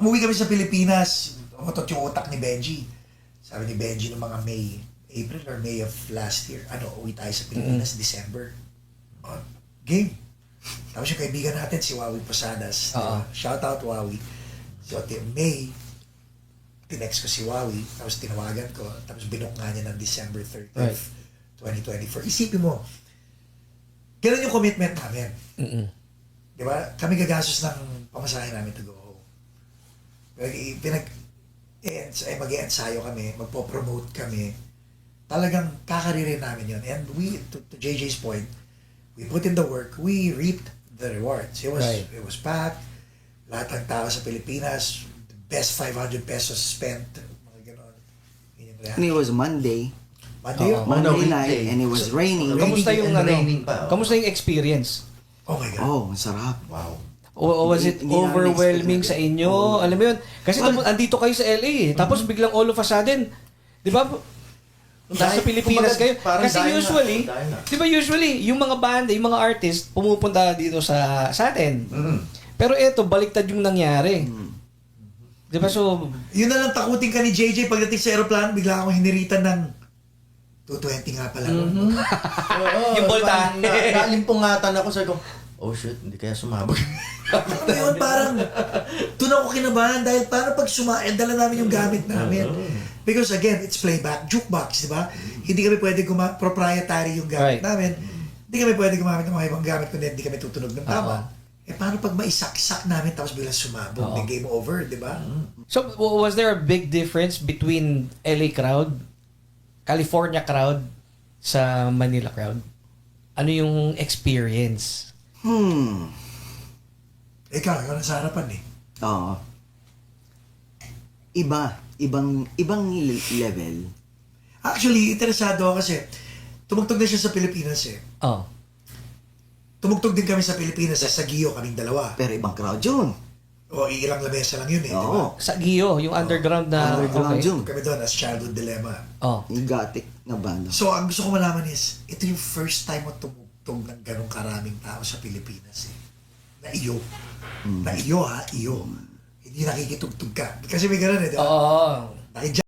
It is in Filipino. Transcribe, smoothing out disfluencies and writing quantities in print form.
Umuwi kami sa Pilipinas, umutot yung utak ni Benji. Sabi ni Benji noong mga April or May of last year, uwi tayo sa Pilipinas, December. Game. Tapos yung kaibigan natin, si Wawi Posadas. Diba? Shout out Wawi. So, May, tinext ko si Wawi, tapos tinawagan ko, tapos binook nga niya ng December 30th, 2024. Isipin mo, ganun yung commitment namin. Diba? Kami gagastos ng pamasahe namin to go home. Mag-i-ensayo kami, magpo-promote kami. Talagang kakaririn namin yun. And we, to JJ's point, we put in the work, we reaped the rewards. It was packed. Lahat ng tao sa Pilipinas, the best 500 pesos spent. Mga ganon. And it was Monday. Monday night, and it was raining. Kamusta yung raining pa. Kamusta yung experience? Oh my God. Oh, masarap. Wow. O was it Hindi namin overwhelming sa expect. inyo? Alam mo yun? Kasi andito kayo sa LA eh. Tapos biglang all of a sudden, di ba? Nasa Pilipinas kayo. Kasi usually, di ba usually, yung mga banda, yung mga artist, pumupunta dito sa atin. Pero eto, baliktad yung nangyari. Di ba so... Yun na lang takutin ka ni JJ pagdating sa aeroplano, bigla akong hiniritan ng 220 nga pala. Yung bolta. Nalimpungatan ako, sabi ko, oh shit, hindi kaya sumabog. Ano yun, parang doon ako kinabahan dahil parang pag dala namin yung gamit namin. Because again, it's playback, jukebox, di ba? Hindi kami pwede proprietary yung gamit namin. Hindi kami pwede gumamit ng mga ibang gamit kundi hindi kami tutunog ng tama. Paano pag maisaksak namin tapos biglang sumabog, the game over, di ba? So, was there a big difference between LA crowd, California crowd, sa Manila crowd? Ano yung experience? Ikaw nasa harapan eh. Oo. Ibang level. Actually, interesado ako kasi tumugtog na siya sa Pilipinas eh. Oh. Tumugtog din kami sa Pilipinas sa Gio, kaming dalawa. Pero ibang crowd yun. O ilang lamesa lang yun eh, di ba? Oo. Sa Gio, yung underground na... Underground okay. yun. Kami doon as Childhood Dilemma. Oh. Yung gatik na banda. So, ang gusto ko malaman is, ito yung first time mo tumugtog ng ganong karaming tao sa Pilipinas eh. Na iyo. Na iyo ha, iyo. Hindi nakikitugtog ka. Kasi may gano'n eh, di ba? Oo.